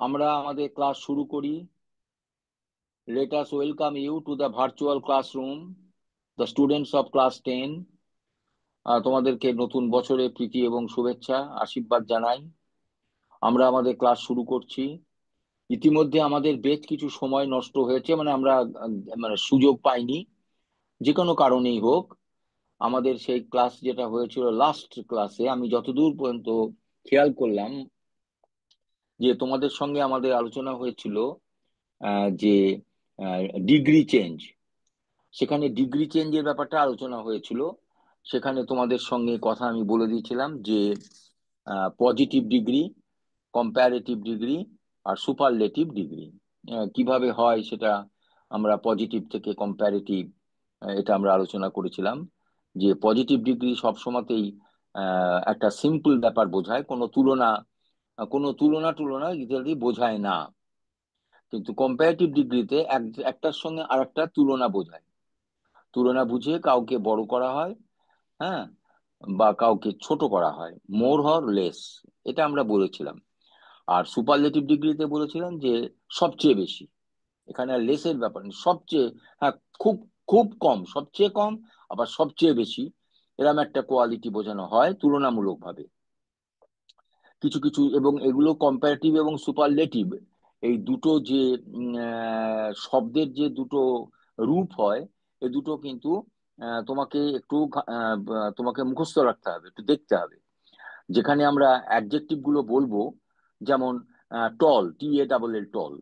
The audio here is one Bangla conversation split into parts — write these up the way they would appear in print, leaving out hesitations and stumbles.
আমরা আমাদের ক্লাস শুরু করি। Let us welcome you to the virtual classroom, the students of class 10. তোমাদেরকে নতুন বছরে প্রীতি এবং শুভেচ্ছা আশীর্বাদ জানাই। আমরা আমাদের ক্লাস শুরু করছি। ইতিমধ্যে আমাদের বেশ কিছু সময় নষ্ট হয়েছে, মানে আমরা সুযোগ পাইনি, যে কোনো কারণেই হোক। আমাদের সেই ক্লাস যেটা হয়েছিল লাস্ট ক্লাসে, আমি যতদূর পর্যন্ত খেয়াল করলাম যে তোমাদের সঙ্গে আমাদের আলোচনা হয়েছিল যে ডিগ্রি চেঞ্জ, সেখানে ডিগ্রি চেঞ্জের ব্যাপারটা আলোচনা হয়েছিল। সেখানে তোমাদের সঙ্গে কথা আমি বলে দিয়েছিলাম যে পজিটিভ ডিগ্রি, কম্পারেটিভ ডিগ্রি আর সুপারলেটিভ ডিগ্রি কিভাবে হয় সেটা আমরা পজিটিভ থেকে কম্পারেটিভ, এটা আমরা আলোচনা করেছিলাম। যে পজিটিভ ডিগ্রি সবসময়তেই একটা সিম্পল ব্যাপার বোঝায়, কোনো তুলনা টুলনা ইত্যাদি বোঝায় না। কিন্তু কম্পারেটিভ ডিগ্রিতে একটার সঙ্গে আরেকটা তুলনা বোঝায়। তুলনা বুঝে কাউকে বড় করা হয়, হ্যাঁ, বা কাউকে ছোট করা হয়, মোর হর লেস, এটা আমরা বলেছিলাম। আর সুপারলেটিভ ডিগ্রিতে বলেছিলাম যে সবচেয়ে বেশি। এখানে আর লেসের ব্যাপার নেই, সবচেয়ে, হ্যাঁ, খুব খুব কম, সবচেয়ে কম, আবার সবচেয়ে বেশি, এরকম একটা কোয়ালিটি বোঝানো হয় তুলনামূলকভাবে কিছু কিছু। এবং এগুলো কম্পারেটিভ এবং সুপারলেটিভ, এই দুটো যে শব্দের যে দুটো রূপ হয়, এই দুটো কিন্তু তোমাকে একটু তোমাকে মুখস্থ রাখতে হবে, একটু দেখতে হবে। যেখানে আমরা অ্যাডজেক্টিভ গুলো বলবো, যেমন টল, TALL, টল,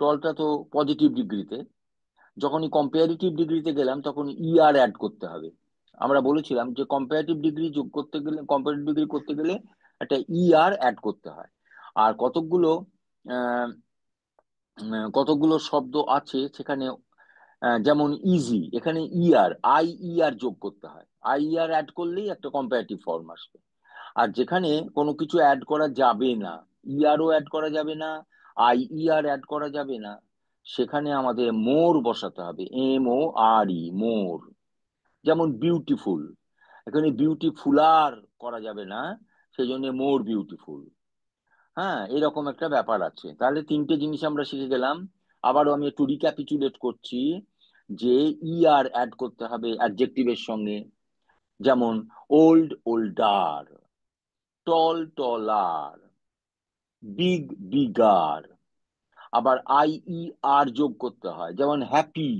টলটা তো পজিটিভ ডিগ্রিতে। যখনই কম্পারেটিভ ডিগ্রিতে গেলাম তখন ER অ্যাড করতে হবে। আমরা বলেছিলাম যে কম্পারেটিভ ডিগ্রি যোগ করতে গেলে, কম্পারেটিভ ডিগ্রি করতে গেলে একটা ER অ্যাড করতে হয়। আর আহ, কতগুলো শব্দ আছে সেখানে, যেমন ইজি, এখানে IER যোগ করতে হয়। IER অ্যাড করলেই একটা কম্পারেটিভ ফর্ম আসবে। আর যেখানে কোনো কিছু অ্যাড করা যাবে না, ERও অ্যাড করা যাবে না, IER অ্যাড করা যাবে না, সেখানে আমাদের মোর বসাতে হবে, MORE, মোর। যেমন বিউটিফুল, এখানে বিউটিফুলার করা যাবে না, সেই জন্য মোর বিউটিফুল। হ্যাঁ, এরকম একটা ব্যাপার আছে। তাহলে তিনটে জিনিস আমরা শিখে গেলাম। আবারও আমি একটু রিক্যাপিচুলেট করছি যে ER অ্যাড করতে হবে অ্যাডজেক্টিভের সঙ্গে। যেমন ওল্ড, ওল্ডার, টল, টলার, বিগ, বিগার। আবার IER যোগ করতে হয়, যেমন হ্যাপি,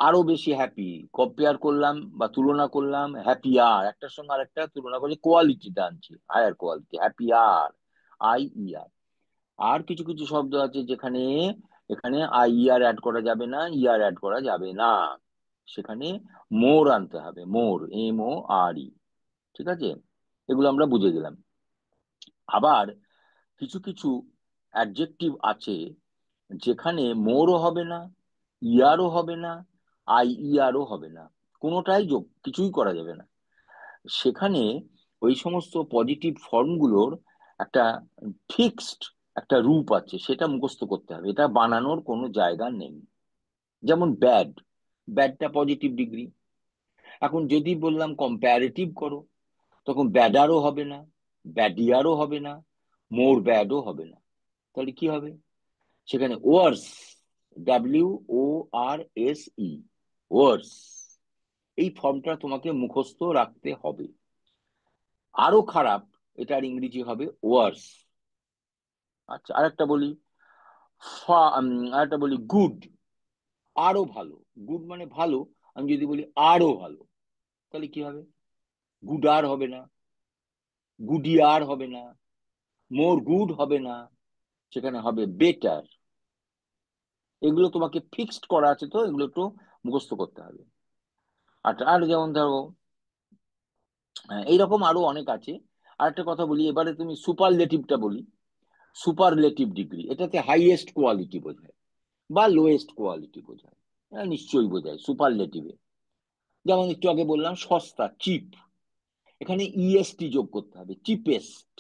আরো বেশি হ্যাপি। কম্পেয়ার করলাম বা তুলনা করলাম, হ্যাপিয়ার, একটার সঙ্গে আরেকটা তুলনা করে কোয়ালিটিটা আনছি, হায়ার কোয়ালিটি, হ্যাপিয়ার, IER। আর কিছু কিছু শব্দ আছে যেখানে এখানে IER অ্যাড করা যাবে না, ER অ্যাড করা যাবে না, সেখানে মোর আনতে হবে, মোর, MORE। ঠিক আছে, এগুলো আমরা বুঝে গেলাম। আবার কিছু কিছু অ্যাডজেক্টিভ আছে যেখানে মোরও হবে না, ERও হবে না, IERও হবে না, কোনোটাই যোগ কিছুই করা যাবে না। সেখানে ওই সমস্ত পজিটিভ ফর্মগুলোর একটা ফিক্সড একটা রূপ আছে, সেটা মুখস্থ করতে হবে, এটা বানানোর কোনো জায়গা নেই। যেমন ব্যাড, ব্যাডটা পজিটিভ ডিগ্রি। এখন যদি বললাম কম্পারেটিভ করো, তখন ব্যাডারও হবে না, ব্যাডিয়ারও হবে না, মোর ব্যাডও হবে না। তাহলে কি হবে? সেখানে ওয়ার্স, WORSE, ওয়ার্স, এই ফর্মটা তোমাকে মুখস্থ রাখতে হবে। আরো খারাপ, এটার ইংরেজি হবে ওয়ার্স। আচ্ছা, আরেকটা বলি গুড, আরো ভালো। গুড মানে ভালো, আমি যদি বলি আরো ভালো, তাহলে কি হবে? গুড আর হবে না, গুডি আর হবে না, মোর গুড হবে না, সেখানে হবে বেটার। এগুলো তোমাকে ফিক্সড করা আছে, তো এগুলো একটু মুখস্থ করতে হবে। আচ্ছা, আর যেমন ধরো এইরকম আরো অনেক আছে। আর একটা কথা বলি, এবারে তুমি সুপারলেটিভটা বলি। সুপারলেটিভ ডিগ্রি, এটাতে হাইয়েস্ট কোয়ালিটি বোঝায় বা লোয়েস্ট কোয়ালিটি বোঝায়, নিশ্চয়ই বোঝায় সুপারলেটিভে। যেমন একটু আগে বললাম সস্তা, চিপ, এখানে EST যোগ করতে হবে, চিপেস্ট।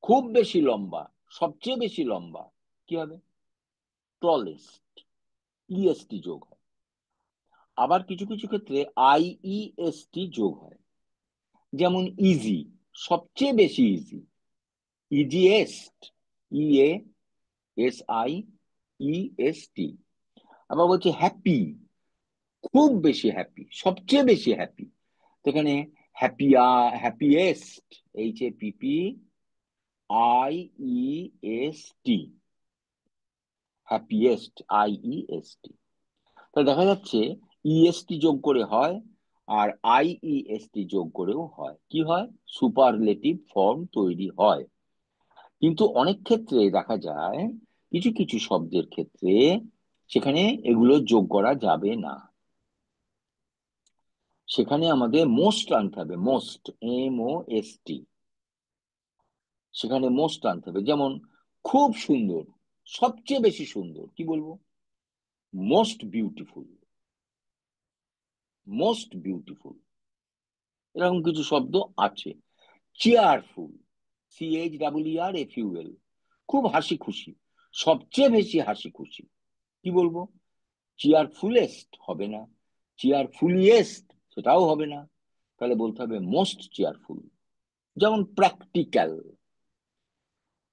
খুব বেশি লম্বা, সবচেয়ে বেশি লম্বা, কি হবে? টলেস্ট, EST যোগ হয়। আবার কিছু কিছু ক্ষেত্রে IEST যোগ হয়, যেমন ইজি, সবচেয়ে বেশি ইজি, ইজিয়েস্ট, HASSIEST। আবার বলছে হ্যাপি, খুব বেশি হ্যাপি, সবচেয়ে বেশি হ্যাপি। এখানে হ্যাপিয়া, হ্যাপিয়েস্ট, HAPPIEST, হ্যাপিয়েস্ট, IEST। তাহলে দেখা যাচ্ছে ইএসটি যোগ করে হয়, আর IEST যোগ করেও হয়। কি হয়? সুপারলেটিভ ফর্ম তৈরি হয়। কিন্তু অনেক ক্ষেত্রে দেখা যায়, কিছু কিছু শব্দের ক্ষেত্রে সেখানে এগুলো যোগ করা যাবে না। সেখানে আমাদের মোস্ট আনতে হবে, মোস্ট, MOST। সেখানে মোস্ট আনতে হবে। যেমন খুব সুন্দর, সবচেয়ে বেশি সুন্দর, কি বলবো? Most beautiful, most beautiful. এরকম কিছু শব্দ আছে। চেয়ারফুল, CHEERFUL, খুব হাসি খুশি, সবচেয়ে বেশি হাসি খুশি, কি বলবো? চেয়ারফুলেস্ট হবে না, চেয়ারফুলিয়েস্ট সেটাও হবে না, তাহলে বলতে হবে মোস্ট চেয়ারফুল। যেমন প্র্যাকটিক্যাল,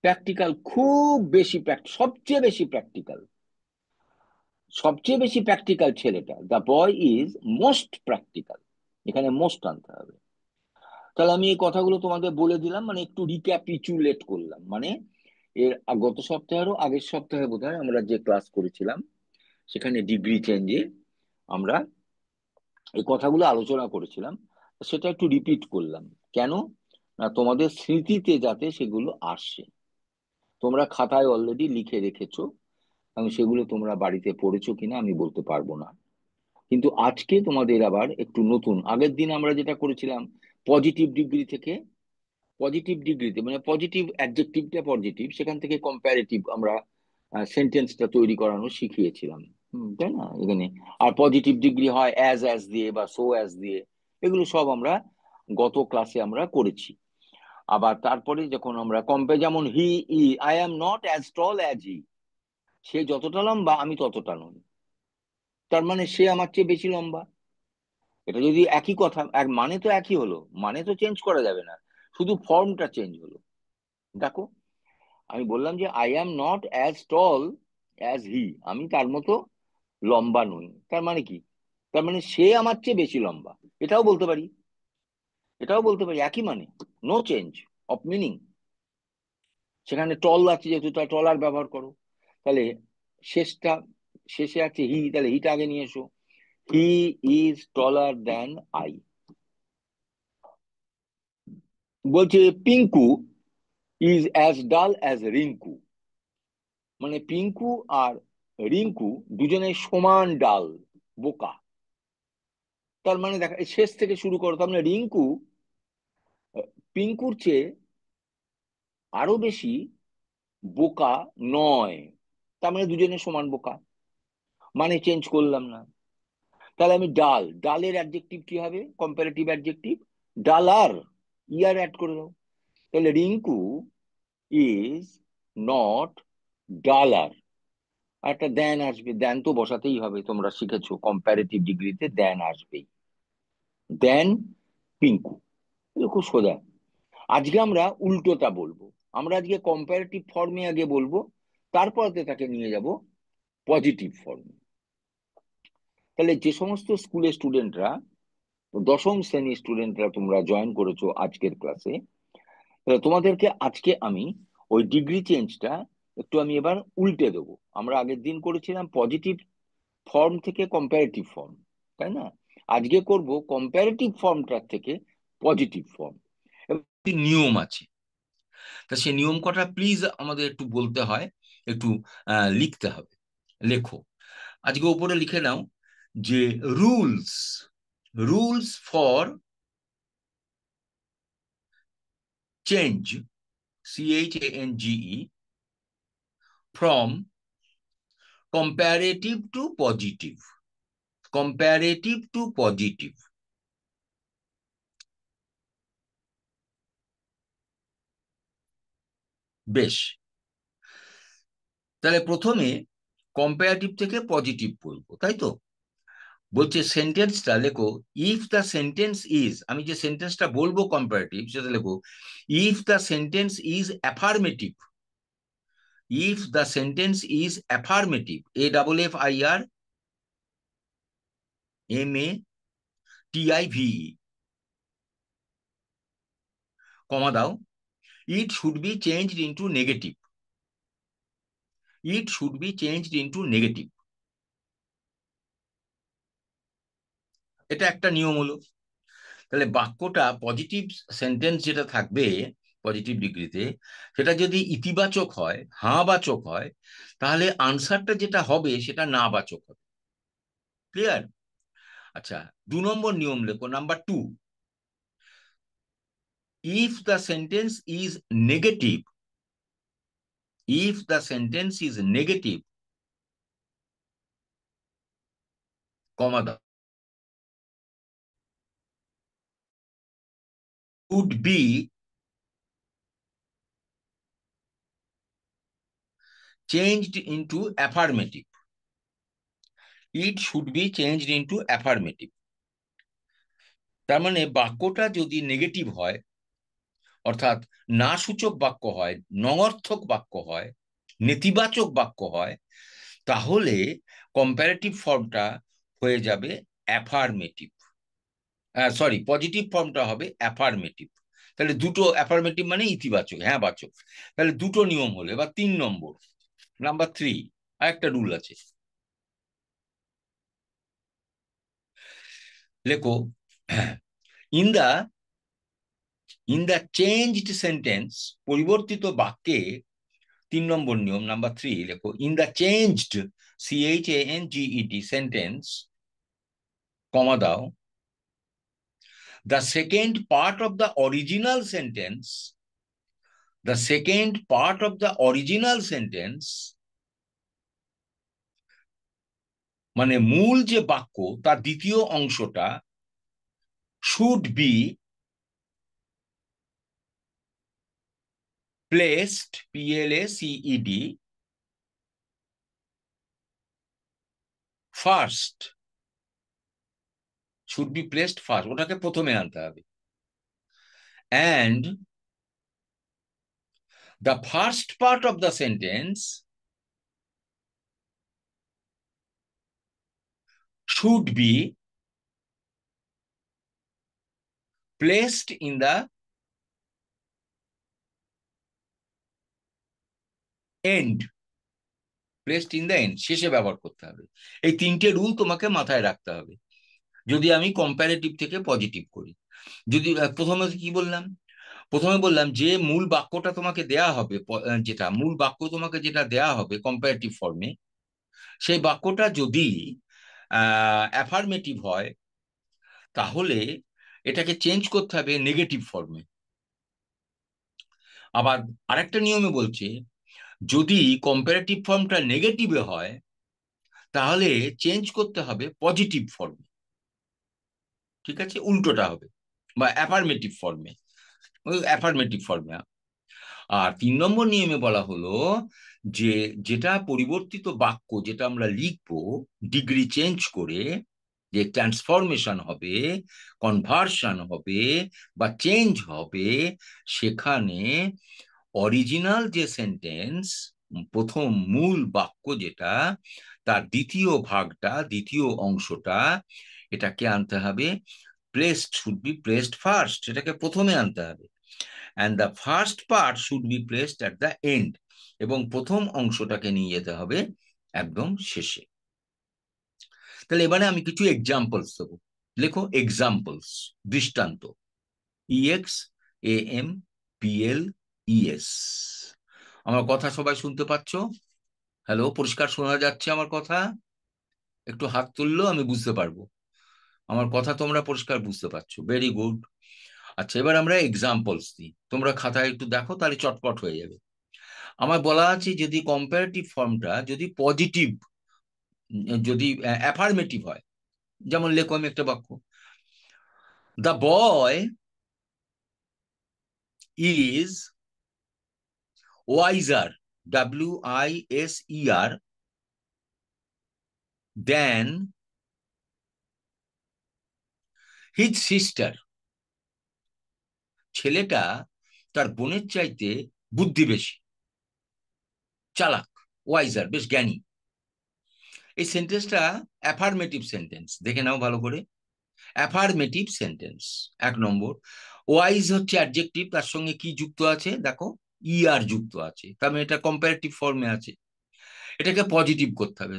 প্র্যাকটিক্যাল খুব বেশি, সবচেয়ে বেশি প্র্যাকটিক্যাল, সবচেয়ে বেশি প্র্যাকটিক্যাল ছেলেটা, the boy is most practical. এখানে মোস্ট আনতে হবে। তাহলে আমি এই কথাগুলো তোমাদের বলে দিলাম, মানে একটু রিক্যাপিচুলেট করলাম। মানে এর গত সপ্তাহেরও আগের সপ্তাহে বোধহয় আমরা যে ক্লাস করেছিলাম, সেখানে ডিগ্রি চেঞ্জে আমরা এই কথাগুলো আলোচনা করেছিলাম। সেটা একটু রিপিট করলাম। কেন? না তোমাদের স্মৃতিতে যাতে সেগুলো আসে। তোমরা খাতায় অলরেডি লিখে রেখেছো, এবং সেগুলো তোমরা বাড়িতে পড়েছো কিনা আমি বলতে পারবো না। কিন্তু আজকে তোমাদের আবার একটু নতুন, আগের দিন আমরা যেটা করেছিলাম পজিটিভ ডিগ্রি থেকে, পজিটিভ ডিগ্রিতে মানে পজিটিভ অ্যাডজেক্টিভটা পজিটিভ, সেখান থেকে কম্পারেটিভ আমরা সেন্টেন্সটা তৈরি করানো শিখিয়েছিলাম। তাই না? এখানে আর পজিটিভ ডিগ্রি হয় অ্যাজ অ্যাজ দিয়ে বা সো অ্যাজ দিয়ে। এগুলো সব আমরা গত ক্লাসে আমরা করেছি। আবার তারপরে যখন আমরা যেমন হি ই, I am not as tall as he, সে যতটা লম্বা আমি ততটা নই, তার মানে সে আমার চেয়ে বেশি লম্বা। এটা যদি একই কথা, এক মানে তো একই হলো, মানে তো চেঞ্জ করা যাবে না, শুধু ফর্মটা চেঞ্জ হলো। দেখো, আমি বললাম যে I am not as tall as হি, আমি তার মতো লম্বা নই, তার মানে কি? তার মানে সে আমার চেয়ে বেশি লম্বা। এটাও বলতে পারি, এটাও বলতে পারি, একই মানে, নো চেঞ্জ অফ মিনিং। সেখানে টল আছে যেহেতু, তার টলার ব্যবহার করো। তাহলে শেষটা, শেষে আছে হি, তাহলে হিটা আগে নিয়ে এসো। He is taller than I. বলছে পিঙ্কু ইজ অ্যাজ ডাল অ্যাজ রিঙ্কু, মানে পিঙ্কু আর রিঙ্কু দুজনে সমান ডাল, বোকা। তার মানে দেখা, শেষ থেকে শুরু করো, তার মানে রিঙ্কু পিঙ্কুর চেয়ে আরো বেশি বোকা নয়, তার মানে দুজনে সমান বোকা, মানে চেঞ্জ করলাম না। তাহলে আমি ডাল, ডালের অ্যাডজেক্টিভ কি হবে? কম্পারেটিভ অ্যাডজেক্টিভ ডালার, ইয়ার অ্যাড করে দাও। তাহলে রিঙ্কু ইজ নট ডালার। আর একটা দেন আসবে, দেন তো বসাতেই হবে, তোমরা শিখেছো কম্পারেটিভ ডিগ্রিতে দেন আসবেই, দেন পিঙ্কু। এগুলো খুব সোজা। আজকে আমরা উল্টোটা বলবো। আমরা আজকে কম্পারেটিভ ফর্মে আগে বলবো, তারপরে তাকে নিয়ে যাব পজিটিভ ফর্মে। তাহলে যে সমস্ত স্কুলের স্টুডেন্টরা, দশম শ্রেণীর স্টুডেন্টরা তোমরা জয়েন করেছো আজকের ক্লাসে, তাহলে তোমাদেরকে আজকে আমি ওই ডিগ্রি চেঞ্জটা একটু আমি এবার উল্টে দেবো। আমরা আগের দিন করেছিলাম পজিটিভ ফর্ম থেকে কম্পারেটিভ ফর্ম, তাই না? আজকে করব কম্পারেটিভ ফর্মটার থেকে পজিটিভ ফর্ম। নিয়ম আছে, তা সেই নিয়ম কটা প্লিজ আমাদের একটু বলতে হয়, একটু লিখতে হবে। লেখো, আজকে উপরে লিখে নাও যে rules, rules for change, CHANGE, from comparative two positive, comparative two positive. বেশ, তাহলে প্রথমে কম্পারেটিভ থেকে পজিটিভ বলবো, তাই তো? বলছে সেন্টেন্সটা লেখো, ইফ দ্য সেন্টেন্স ইজ, আমি যে সেন্টেন্সটা বলবো কম্পারেটিভ সেটা লেখো, if the sentence is affirmative, If the sentence is affirmative, AFFIRMATIVE, comma দাও, it should be changed into negative. It should be changed into negative. এটা একটা নিয়ম হলো। তাহলে বাক্যটা পজিটিভ সেন্টেন্স যেটা থাকবে পজিটিভ ডিগ্রিতে, সেটা যদি ইতিবাচক হয়, হাবাচক হয়, তাহলে আনসারটা যেটা হবে সেটা না বাচক হবে। ক্লিয়ার? আচ্ছা, 2 নম্বর নিয়ম লেখো, number 2। If the sentence is negative, if the sentence is negative, comma দাও, would be changed into affirmative. It should be changed into affirmative. তার মানে বাক্যটা যদি নেগেটিভ হয়, অর্থাৎ না সূচক বাক্য হয়, নঙর্থক বাক্য হয়, নেতিবাচক বাক্য হয়, তাহলে কম্পারেটিভ ফর্মটা হয়ে যাবে অ্যাফার্মেটিভ। সরি, পজিটিভ ফর্মটা হবে অ্যাফার্মেটিভ। তাহলে দুটো, অ্যাফার্মেটিভ মানে ইতিবাচক, হ্যাঁ বাচক। তাহলে দুটো নিয়ম হলো। এবার 3 নম্বর, নাম্বার 3, আরেকটা রুল আছে, লেখো, in the in the changed sentence, পরিবর্তিত বাক্যে 3 নম্বর নিয়ম, নাম্বার 3 লেখো, in the changed, CHANGED sentence, comma দাও, the second part of the original sentence, the second part of the original sentence, মানে মূল যে বাক্য তার দ্বিতীয় অংশটা, should be placed, PLACED, first, should be placed first, ওটাকে প্রথমে আনতে হবে। And the first part of the sentence should be placed in the end, placed in the end, শেষে ব্যবহার করতে হবে। এই 3টে রুল তোমাকে মাথায় রাখতে হবে যদি আমি কম্পারেটিভ থেকে পজিটিভ করি। যদি প্রথমে কি বললাম, প্রথমে বললাম যে মূল বাক্যটা তোমাকে দেয়া হবে, যেটা মূল বাক্য তোমাকে যেটা দেয়া হবে কম্পারেটিভ ফর্মে, সেই বাক্যটা যদি অ্যাফার্মেটিভ হয়, তাহলে এটাকে চেঞ্জ করতে হবে নেগেটিভ ফর্মে। আবার আরেকটা নিয়মে বলছে, যদি কম্পারেটিভ ফর্মটা নেগেটিভে হয়, তাহলে চেঞ্জ করতে হবে পজিটিভ ফর্মে। ঠিক আছে, উল্টোটা হবে, বা অ্যাফার্মেটিভ ফর্মে, অ্যাফার্মেটিভ ফর্মে। আর 3 নম্বর নিয়মে বলা হলো যে যেটা পরিবর্তিত বাক্য যেটা আমরা লিখবো ডিগ্রি চেঞ্জ করে, যে ট্রান্সফরমেশন হবে, কনভার্সন হবে বা চেঞ্জ হবে, সেখানে অরিজিনাল যে সেন্টেন্স, প্রথম মূল বাক্য যেটা, তার দ্বিতীয় ভাগটা, দ্বিতীয় অংশটা, এটাকে আনতে হবে placed, should be placed first, এটাকে প্রথমে আনতে হবে। And the first part should be placed at the end, এবং প্রথম অংশটাকে নিয়ে যেতে হবে একদম শেষে। তাহলে এবারে আমি কিছু এক্সাম্পলস দেবো, লেখো এক্সাম্পলস, দৃষ্টান্ত, EXAMPLES। আমার কথা সবাই শুনতে পাচ্ছ? হ্যালো, পরিষ্কার শোনা যাচ্ছে আমার কথা? একটু হাত তুললো আমি বুঝতে পারবো আমার কথা তোমরা পরিষ্কার বুঝতে পারছো। Very good. আচ্ছা, এবার আমরা এক্সাম্পলস দিই, তোমরা খাতায় একটু দেখো, তাহলে চটপট হয়ে যাবে। আমার বলা আছে যদি কম্পারেটিভ ফর্মটা যদি পজিটিভ, যদি অ্যাফার্মেটিভ হয়, যেমন লেখো, আমি একটা বাক্য, the boy is wiser, WISER, than his sister, ছেলেটা তার বোনের চাইতে বুদ্ধি বেশি। চালাক, ওয়াইজার, বেশ জ্ঞানী। এই সেন্টেন্সটা অ্যাফার্মেটিভ সেন্টেন্স, দেখে নাও ভালো করে। Affirmative sentence. 1 নম্বর, ওয়াইজ হচ্ছে অ্যাডজেক্টিভ, তার সঙ্গে কি যুক্ত আছে দেখো, ইআর যুক্ত আছে, তার মানে এটা কম্পারেটিভ ফর্মে আছে, এটাকে পজিটিভ করতে হবে।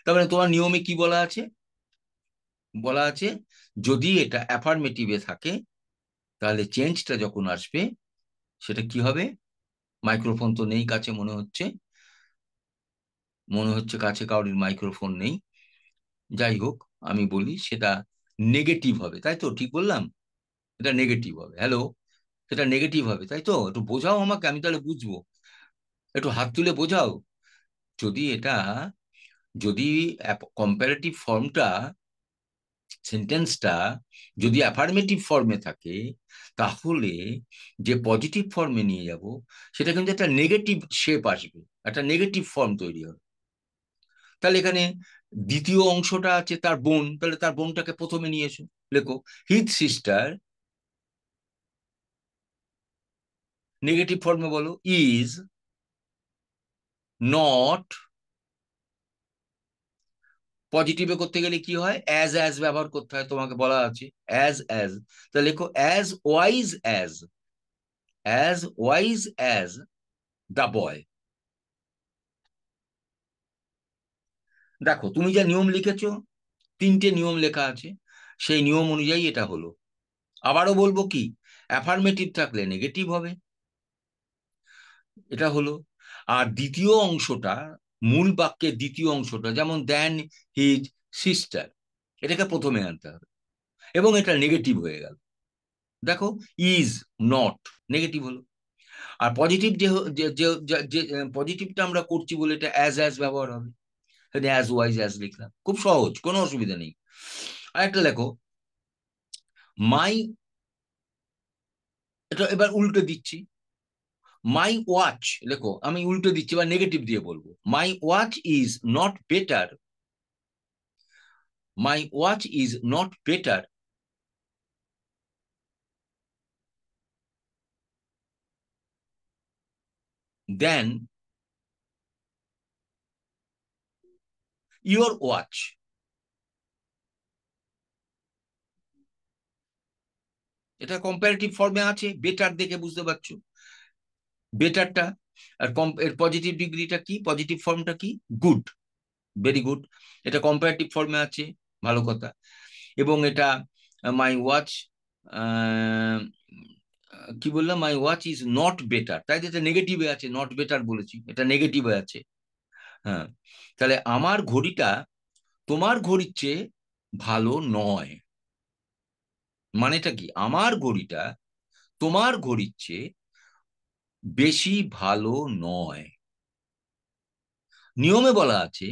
তার মানে তোমার নিয়মে কি বলা আছে, বলা আছে যদি এটা অ্যাফার্মেটিভে থাকে তাহলে চেঞ্জটা যখন আসবে সেটা কি হবে, মাইক্রোফোন তো নেই কাছে, মনে হচ্ছে কাছে কারোর মাইক্রোফোন নেই, যাই হোক আমি বলি সেটা নেগেটিভ হবে, তাই তো? ঠিক বললাম? এটা নেগেটিভ হবে। হ্যালো, সেটা নেগেটিভ হবে, তাই তো? একটু বোঝাও আমাকে, আমি তাহলে বুঝবো। একটু হাত তুলে বোঝাও। যদি এটা, যদি কম্পারেটিভ ফর্মটা, সেন্টেন্সটা যদি অ্যাফার্মেটিভ ফর্মে থাকে, তাহলে যে পজিটিভ ফর্মে নিয়ে যাব সেটা কিন্তু একটা নেগেটিভ শেপ আসবে, একটা নেগেটিভ ফর্ম তৈরি হবে। তাহলে এখানে দ্বিতীয় অংশটা আছে তার বোন, তাহলে তার বোনটাকে প্রথমে নিয়ে এসো, লেখো হিজ সিস্টার, নেগেটিভ ফর্মে বলো ইজ নট, পজিটিভে করতে গেলে কি হয়, অ্যাজ ব্যবহার করতে হয়, তোমাকে বলা আছে অ্যাজ। তাহলে লেখো as wise as the boy. দেখো তুমি যা নিয়ম লিখেছো, 3টে নিয়ম লেখা আছে, সেই নিয়ম অনুযায়ী এটা হলো। আবারও বলবো কি, অ্যাফার্মেটিভ থাকলে নেগেটিভ হবে, এটা হলো। আর দ্বিতীয় অংশটা, মূল বাক্যের দ্বিতীয় অংশটা, যেমন দেন হিজ সিস্টার, এটাকে প্রথমে আনতে হবে, এবং এটা নেগেটিভ হয়ে গেল। দেখো ইজ নট, নেগেটিভ হলো। আর পজিটিভ যে পজিটিভটা আমরা করছি বলে এটা অ্যাজ ব্যবহার হবে, অ্যাজ ওয়াইজ অ্যাজ লিখলাম, খুব সহজ, কোনো অসুবিধা নেই। আর একটা লেখো মাই, এটা এবার উল্টে দিচ্ছি, মাই ওয়াচ, লেখো আমি উল্টে দিচ্ছি বা নেগেটিভ দিয়ে বলবো, my watch is not better, my watch is not better then your watch. এটা কম্পারেটিভ ফর্মে আছে, বেটার দেখে বুঝতে পারছো বেটারটা। আর এর পজিটিভ ডিগ্রিটা কি, পজিটিভ ফর্মটা কি, গুড, ভেরি গুড। এটা কম্পারেটিভ ফর্মে আছে, ভালো কথা। এবং এটা মাই ওয়াচ, কি বললাম, my watch is not better, তাই তো এটা নেগেটিভে আছে, নট বেটার বলেছি, এটা নেগেটিভে আছে। হ্যাঁ, তাহলে আমার ঘড়িটা তোমার ঘড়ির চেয়ে ভালো নয়, মানেটা কি, আমার ঘড়িটা তোমার ঘড়ির চেয়ে বেশি ভালো নয়। নিয়মে বলা আছে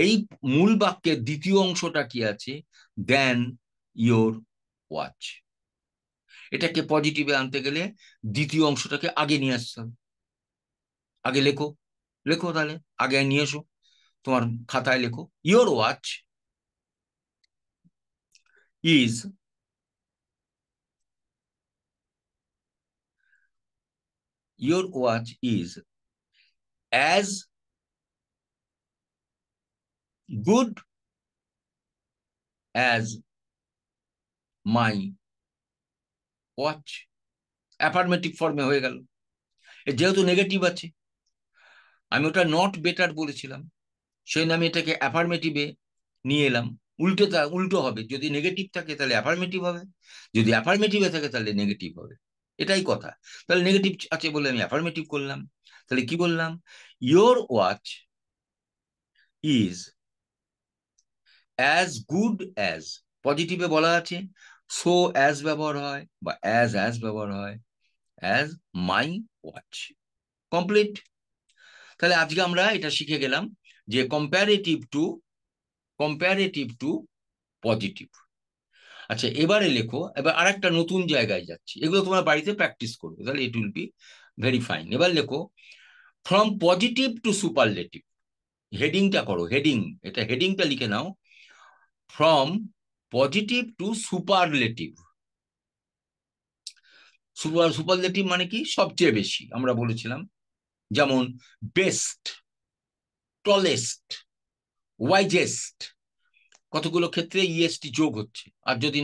এই মূল বাক্যের দ্বিতীয় অংশটা কি আছে, দেন ইয়োর ওয়াচ, এটাকে পজিটিভে আনতে গেলে দ্বিতীয় অংশটাকে আগে নিয়ে আসতে হবে। আগে লেখো, লেখো তাহলে, আগে নিয়ে এসো, তোমার খাতায় লেখো your watch is, your watch is as good as my watch. Affirmative ফর্মে হয়ে গেল, যেহেতু নেগেটিভ আছে, আমি ওটা নট বেটার বলেছিলাম, সেই আমি এটাকে অ্যাফার্মেটিভে নিয়ে এলাম। উল্টো হবে, যদি নেগেটিভ থাকে তাহলে অ্যাফার্মেটিভ হবে, যদি অ্যাফার্মেটিভে থাকে তাহলে নেগেটিভ হবে, এটাই কথা। তাহলে নেগেটিভ আছে বলে আমি অ্যাফার্মেটিভ করলাম, তাহলে কি বললাম, your watch is as good as, পজিটিভে বলা আছে সো অ্যাজ ব্যবহার হয় বা অ্যাজ ব্যবহার হয়, অ্যাজ মাই ওয়াচ। কমপ্লিট। তাহলে আজকে আমরা এটা শিখে গেলাম যে কম্পারেটিভ টু পজিটিভ। আচ্ছা এবারে লেখো, এবার আরেকটা নতুন জায়গায় যাচ্ছি, এগুলো তোমার বাড়িতে প্র্যাকটিস করবে, তাহলে it will be very fine. এবার লেখো ফ্রম পজিটিভ টু সুপারলেটিভ, হেডিংটা করো, হেডিং, এটা হেডিংটা লিখে নাও, from positive to superlative. Superlative মানে কি, সবচেয়ে বেশি আমরা বলেছিলাম, যেমন বেস্ট, টলেস্ট, ওয়াইজেস্ট, কতগুলো ক্ষেত্রে ইএসটি যোগ হচ্ছে। আর যদি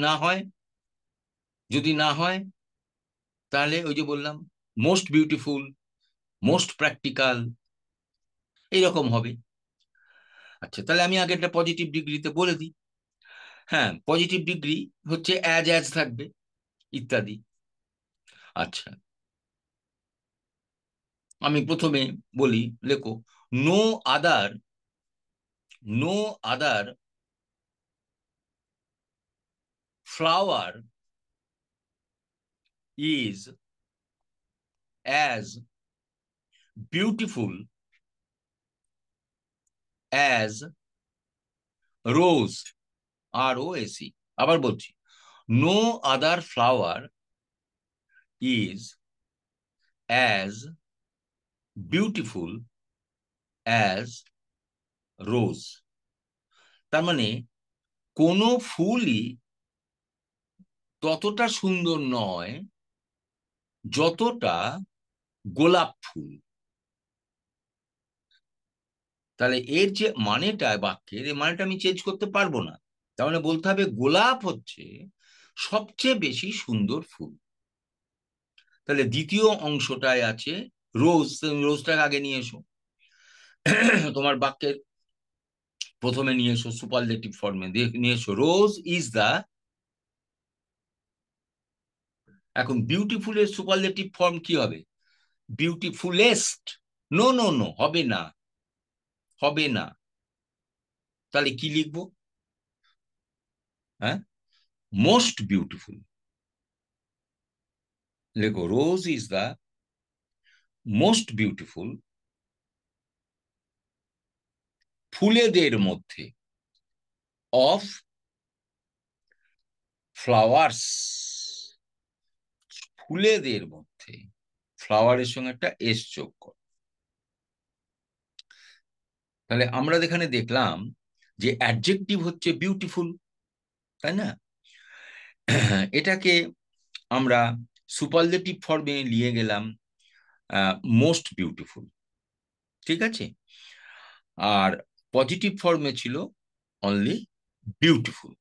না হয় তাহলে ওই যে বললাম মোস্ট বিউটিফুল, মোস্ট প্র্যাকটিক্যাল, এইরকম হবে। আচ্ছা, তাহলে আমি আগে একটা পজিটিভ ডিগ্রিতে বলে দিই। হ্যাঁ, পজিটিভ ডিগ্রি হচ্ছে অ্যাজ অ্যাজ থাকবে ইত্যাদি। আচ্ছা, আমি প্রথমে বলি, লেখো no other, no other flower is as beautiful as rose, ROSE। আবার বলছি, no other flower is as beautiful as rose. তার মানে কোনো ফুলই ততটা সুন্দর নয় যতটা গোলাপ ফুল। তাহলে এর যে মানেটা, বাক্যের এই মানেটা আমি চেঞ্জ করতে পারবো না। তার মানে বলতে হবে গোলাপ হচ্ছে সবচেয়ে বেশি সুন্দর ফুল। তাহলে দ্বিতীয় অংশটায় আছে রোজ, রোজটাকে আগে নিয়ে এসো। তোমার বাক্যের প্রথমে নিয়ে এসো, সুপারলেটিভ ফর্মে নিয়ে এসো, রোজ ইজ দা। এখন বিউটিফুলের সুপারলেটিভ ফর্ম কি হবে? বিউটিফুলেস্ট। নো নো নো, হবে না, হবে না। তাহলে কি লিখবো? হ্যাঁ, মোস্ট বিউটিফুল। লেখো rose is the most beautiful ফুলেদের মধ্যে অফ ফ্লাওয়ার্স। ফুলেদের মধ্যে, ফ্লাওয়ারের সঙ্গে একটা এস যোগ কর। তাহলে আমরা এখানে দেখলাম যে অ্যাডজেক্টিভ হচ্ছে বিউটিফুল, তাই না? এটাকে আমরা সুপারলেটিভ ফর্মে নিয়ে গেলাম মোস্ট বিউটিফুল, ঠিক আছে? আর পজিটিভ ফর্মে ছিল অনলি বিউটিফুল,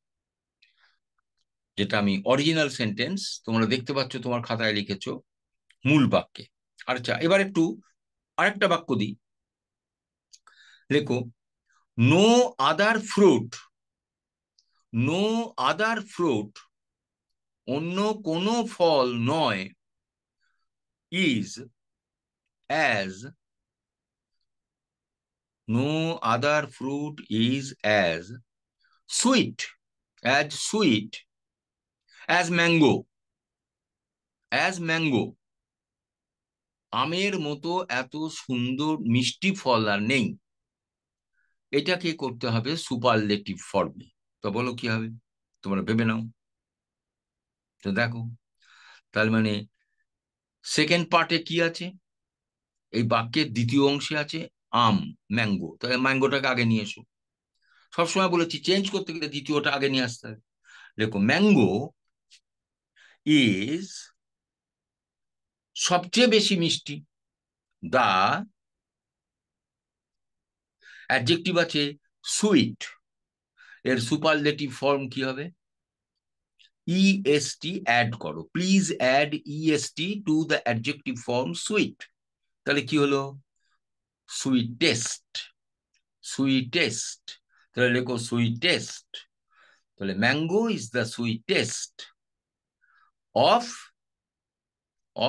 যেটা আমি অরিজিনাল সেন্টেন্স তোমরা দেখতে পাচ্ছ তোমার খাতায় লিখেছো মূল বাক্যে। আচ্ছা, এবার একটু আরেকটা বাক্য দিই। লেখো no other fruit, no other fruit, অন্য কোনো ফল নয়, is as, no other fruit is as sweet, as sweet as mango, as mango. আমের মতো এত সুন্দর মিষ্টি ফল আর নেই। এটাকে করতে হবে সুপারলেটিভ ফর্মে। তো বলো কি হবে, তোমরা ভেবে নাও। তো দেখো, তার মানে সেকেন্ড পার্টে কি আছে? এই বাক্যের দ্বিতীয় অংশে আছে আম, ম্যাঙ্গো। তাহলে ম্যাঙ্গোটাকে আগে নিয়ে এসো। সবসময় বলেছি চেঞ্জ করতে গেলে দ্বিতীয়টা আগে নিয়ে আসতে হবে। দেখো ম্যাঙ্গো ইজ সবচেয়ে বেশি মিষ্টি, দা অ্যাডজেক্টিভ আছে সুইট, এর সুপারলেটিভ ফর্ম কি হবে? ইএসটি অ্যাড করো, please add EST to the adjective form sweet. তাহলে কি হলো? Sweetest, sweetest. তাহলে লেখো সুইটেস্ট। তাহলে mango is the sweetest of,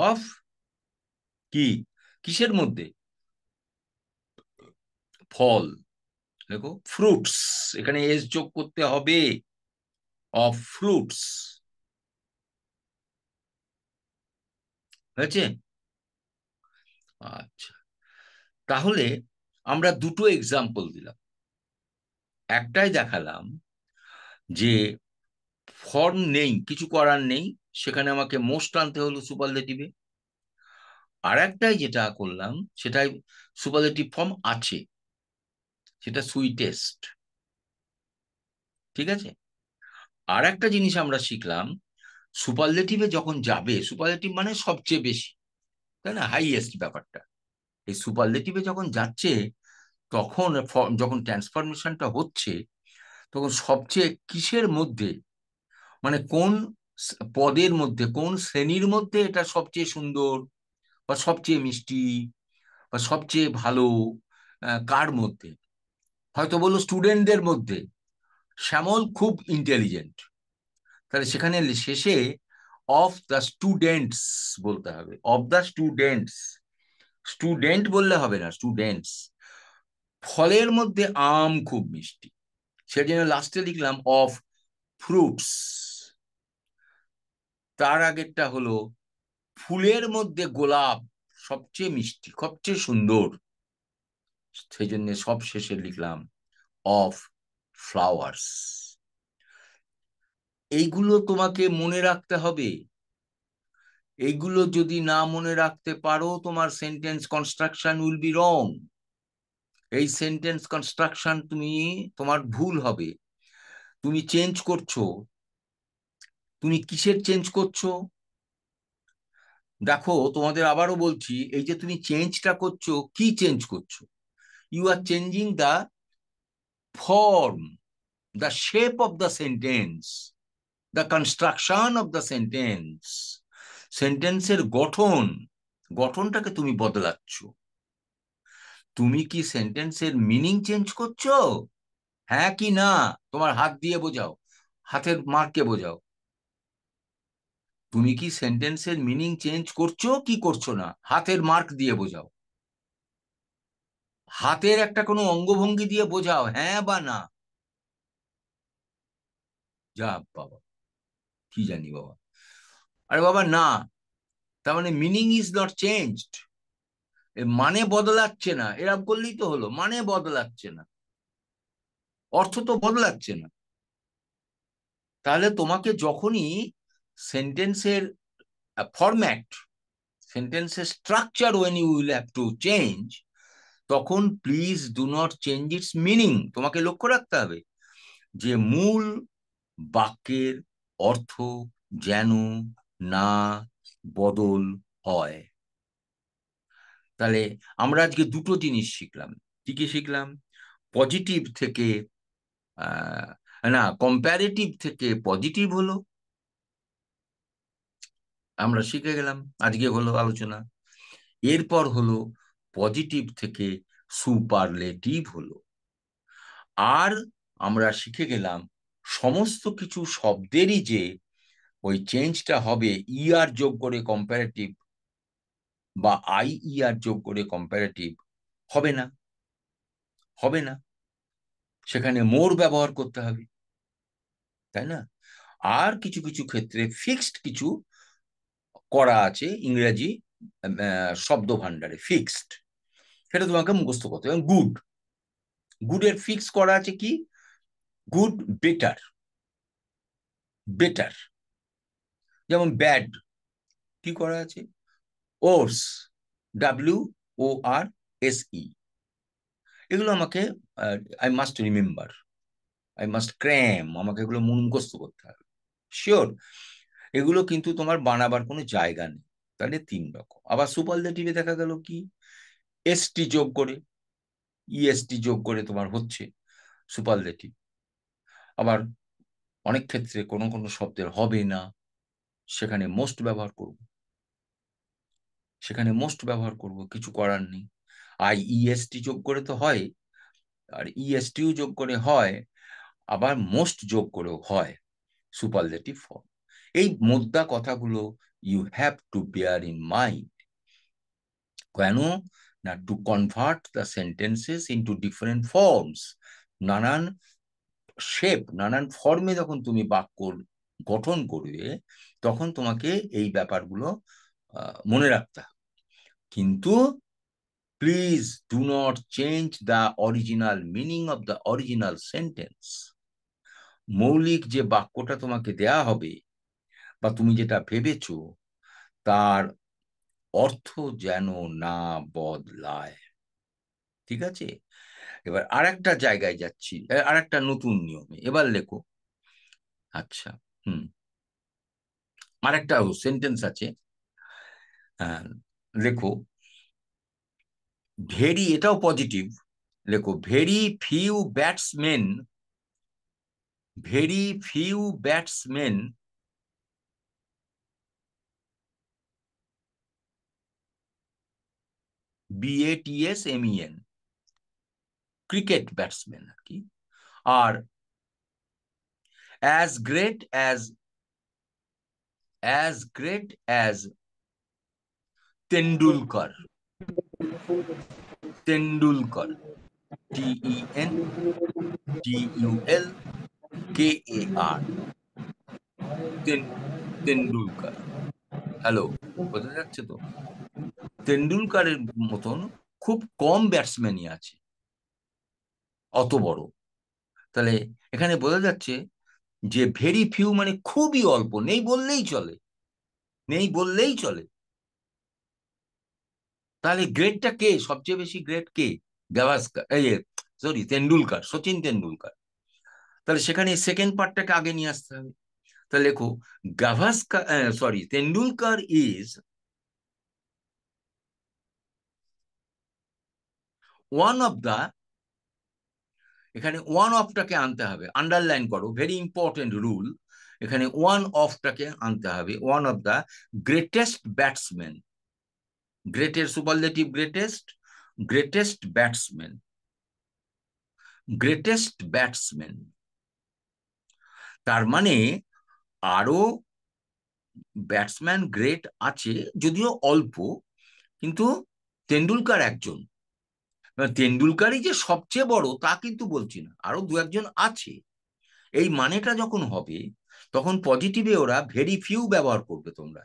of কি, কিসের মধ্যে? ফল। দেখো ফ্রুটস, এখানে এস যোগ করতে হবে, অফ ফ্রুটস। হয়েছে? আচ্ছা, তাহলে আমরা দুটো এক্সাম্পল দিলাম। একটাই দেখালাম যে ফর্ম নেই, কিছু করার নেই, সেখানে আমাকে মোস্ট আনতে হলো সুপারলেটিভে। আর একটাই যেটা করলাম সেটাই সুপারলেটিভ ফর্ম আছে, সেটা সুইটেস্ট, ঠিক আছে? আর একটা জিনিস আমরা শিখলাম, সুপারলেটিভে যখন যাবে, সুপারলেটিভ মানে সবচেয়ে বেশি, তাই না, হাইয়েস্ট ব্যাপারটা। এই সুপারলেটিভে যখন যাচ্ছে তখন যখন ট্রান্সফরমেশনটা হচ্ছে, তখন সবচেয়ে কিসের মধ্যে, মানে কোন পদের মধ্যে, কোন শ্রেণীর মধ্যে এটা সবচেয়ে সুন্দর বা সবচেয়ে মিষ্টি বা সবচেয়ে ভালো, কার মধ্যে? হয়তো বললো স্টুডেন্টদের মধ্যে শ্যামল খুব ইন্টেলিজেন্ট, তাহলে সেখানে শেষে অফ দ্য স্টুডেন্টস বলতে হবে, অফ দ্য স্টুডেন্টস। স্টুডেন্ট বললে হবে না, স্টুডেন্টস। ফলের মধ্যে আম খুব মিষ্টি, সেজন্য লাস্টে লিখলাম অফ ফ্রুটস। তার আগেরটা হলো ফুলের মধ্যে গোলাপ সবচেয়ে মিষ্টি, সবচেয়ে সুন্দর, সেই জন্য সব শেষে লিখলাম অফ ফ্লাওয়ার্স। এইগুলো তোমাকে মনে রাখতে হবে। এইগুলো যদি না মনে রাখতে পারো, তোমার sentence construction will be wrong. এই সেন্টেন্স কনস্ট্রাকশন তোমার ভুল হবে। তুমি চেঞ্জ করছো, তুমি কিসের চেঞ্জ করছো? দেখো, তোমাদের আবারও বলছি, এই যে তুমি চেঞ্জটা করছো, কি চেঞ্জ করছো? You are changing the form, the shape of the sentence, the construction of the sentence. সেন্টেন্সের গঠনটাকে তুমি বদলাচ্ছ। তুমি কি সেন্টেন্সের মিনিং চেঞ্জ করছো? হ্যাঁ কি না? তোমার হাত দিয়ে বোঝাও, হাতের মার্কে বোঝাও। তুমি কি সেন্টেন্সের মিনিং চেঞ্জ করছো কি করছো না? হাতের মার্ক দিয়ে বোঝাও, হাতের একটা কোনো অঙ্গভঙ্গি দিয়ে বোঝাও, হ্যাঁ বা না। যা বাবা, কি জানি বাবা। আরে বাবা না, তার মানে মিনিং ইজ নট চেঞ্জড, মানে বদলাচ্ছে না। এরকম করলেই তো হলো, মানে বদলাচ্ছে না, অর্থ তো বদলাচ্ছে না। তাহলে তোমাকে যখনই সেন্টেন্সের ফরম্যাট, সেন্টেন্সের structure when you will have to change, তখন please do not change its meaning. তোমাকে লক্ষ্য রাখতে হবে যে মূল বাক্যের অর্থ যেন না বদল হয়। তাহলে আমরা আজকে দুটো জিনিস শিখলাম। কি কি শিখলাম? পজিটিভ থেকে আহ না, কম্প্যারেটিভ থেকে পজিটিভ হলো, আমরা শিখে গেলাম, আজকে হলো আলোচনা। এরপর হলো পজিটিভ থেকে সুপারলেটিভ হলো। আর আমরা শিখে গেলাম সমস্ত কিছু শব্দেরই যে ওই চেঞ্জটা হবে ইআর যোগ করে কম্পারেটিভ বা আইইআর যোগ করে কম্পারেটিভ হবে না, হবে না। সেখানে মোর ব্যবহার করতে হবে, তাই না? আর কিছু কিছু ক্ষেত্রে ফিক্সড কিছু করা আছে ইংরেজি শব্দ ভান্ডারে, ফিক্সড, সেটা তোমাকে মুখস্থ করতে হবে। গুড, গুডের ফিক্স করা আছে কি? Good, better, better. যেমন ব্যাড, কি করা আছে? ওর্স, WORSE। এগুলো আমাকে I must remember, I must crumb, আমাকে এগুলো মুখস্থ করতে হবে, শিওর। এগুলো কিন্তু তোমার বানাবার কোনো জায়গা নেই। তাহলে তিন রকম। আবার সুপারলেটিভে দেখা গেল কি, এসটি যোগ করে, ইএসটি যোগ করে তোমার হচ্ছে সুপারলেটিভ। আবার অনেক ক্ষেত্রে কোনো কোনো শব্দের হবে না, সেখানে মোস্ট ব্যবহার করব, সেখানে মোস্ট ব্যবহার করব, কিছু করার নেই। IEST যোগ করে তো হয়, আর ইএসটিও যোগ করে হয়, আবার মোস্ট যোগ করেও হয় সুপারলেটিভ ফর্ম। এই মোদ্দা কথাগুলো you have to bear in mind. কেন না? To convert the sentences into different forms. নানান শেপ, নানান ফর্মে যখন তুমি বাক্য গঠন করবে, তখন তোমাকে এই ব্যাপারগুলো মনে রাখতে হবে। কিন্তু please do not change the original meaning of the original sentence. মৌলিক যে বাক্যটা তোমাকে দেয়া হবে বা তুমি যেটা ভেবেছো, তার অর্থ যেন না বদলায়। ঠিক আছে? এবার আর একটা জায়গায় যাচ্ছি, আর একটা নতুন নিয়মে। এবার লেখো। আচ্ছা, হুম, আর একটা সেন্টেন্স আছে। হ্যাঁ, লেখো ভেরি, এটাও পজিটিভ, লেখো very few batsman BATSMEN cricket batsman আর কি are as great as Tendulkar Tendulkar TENDULKAR Tendulkar. Hello, বোঝা যাচ্ছে তো? তেন্ডুলকারের মতন খুব কম ব্যাটসম্যানই আছে অত বড়। তাহলে এখানে বোঝা যাচ্ছে যে ভেরি ফিউ মানে খুবই অল্প, নেই বললেই চলে, নেই বললেই চলে। তাহলে গ্রেটটা কে, সবচেয়ে বেশি গ্রেট কে? গাভাস্কার, এই সরি তেন্ডুলকার, সচিন তেন্ডুলকার। তাহলে সেখানে সেকেন্ড পার্টটাকে আগে নিয়ে আসতে হবে। তাহলে লেখো Gavaskar, sorry Tendulkar is one of the, এখানে ওয়ান অফটাকে আনতে হবে, আন্ডারলাইন করো, ভেরি ইম্পর্টেন্ট রুল। এখানে ওয়ান অফটাকে আনতে হবে, one of the greatest batsman, গ্রেটের superlative greatest batsman, greatest batsman. তার মানে আরো ব্যাটসম্যান গ্রেট আছে, যদিও অল্প, কিন্তু তেন্ডুলকার একজন। তেন্ডুলকারই যে সবচেয়ে বড় তা কিন্তু বলছি না, আরো দু একজন আছে। এই মানেটা যখন হবে তখন পজিটিভে ওরা ভেরি ফিউ ব্যবহার করবে। তোমরা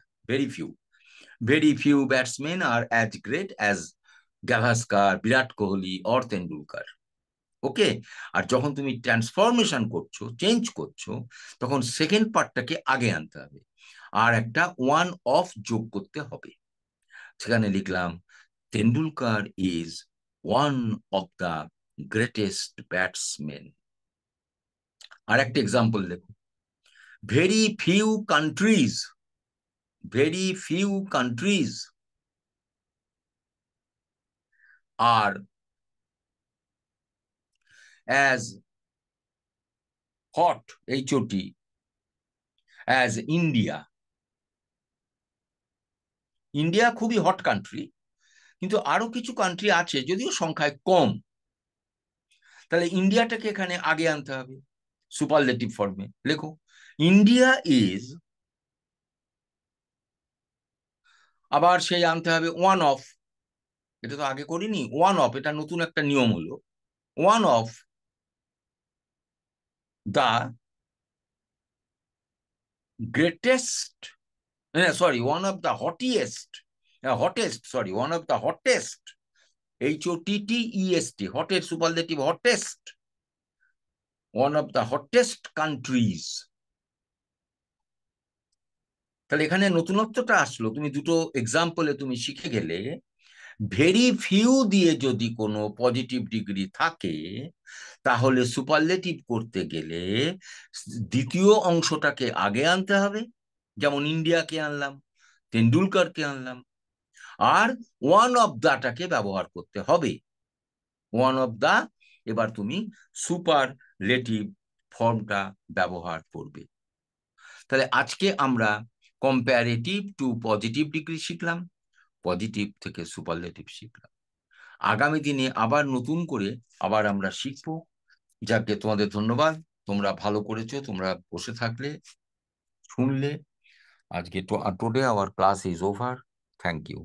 very few batsman are as great as Gavaskar, Virat Kohli or Tendulkar. Okay. আর যখন তুমি ট্রান্সফরমেশন করছো, চেঞ্জ করছো, তখন সেকেন্ড পার্টটাকে আগে আনতে হবে আর একটা ওয়ান অফ যোগ করতে হবে। সেখানে লিখলাম Tendulkar is one of the greatest batsman. আর একটা এক্সাম্পল দেখো, very few countries are as hot, HOT, as India. India খুবই হট কান্ট্রি, কিন্তু আরো কিছু কান্ট্রি আছে যদিও সংখ্যায় কম। তাহলে ইন্ডিয়াটাকে এখানে আগে আনতে হবে সুপারলেটিভ ফর্মে। লেখো ইন্ডিয়া ইজ, আবার সেই আনতে হবে ওয়ান অফ, এটা তো আগে করিনি, ওয়ান অফ, এটা নতুন একটা নিয়ম হলো, one of the greatest, sorry one of the hottest, HOTTEST, হটের superlative hottest, one of the hottest countries. তাহলে এখানে নতুনত্বটা আসলো, তুমি দুটো এক্সাম্পলে তুমি শিখে গেলে ভেরি ফিউ দিয়ে যদি কোনো পজিটিভ ডিগ্রি থাকে তাহলে সুপারলেটিভ করতে গেলে দ্বিতীয় অংশটাকে আগে আনতে হবে, যেমন ইন্ডিয়াকে আনলাম, তেন্ডুলকারকে আনলাম, আর ওয়ান অফ দাটাকে ব্যবহার করতে হবে, ওয়ান অফ দা। এবার তুমি সুপারলেটিভ ফর্মটা ব্যবহার করবে। তাহলে আজকে আমরা কম্পারেটিভ টু পজিটিভ ডিগ্রি শিখলাম, পজিটিভ থেকে সুপারলেটিভ শিখলাম। আগামী দিনে আবার নতুন করে আবার আমরা শিখবো। যাকে তোমাদের ধন্যবাদ, তোমরা ভালো করেছো, তোমরা বসে থাকলে, শুনলে। আজকে today our class is over. Thank you.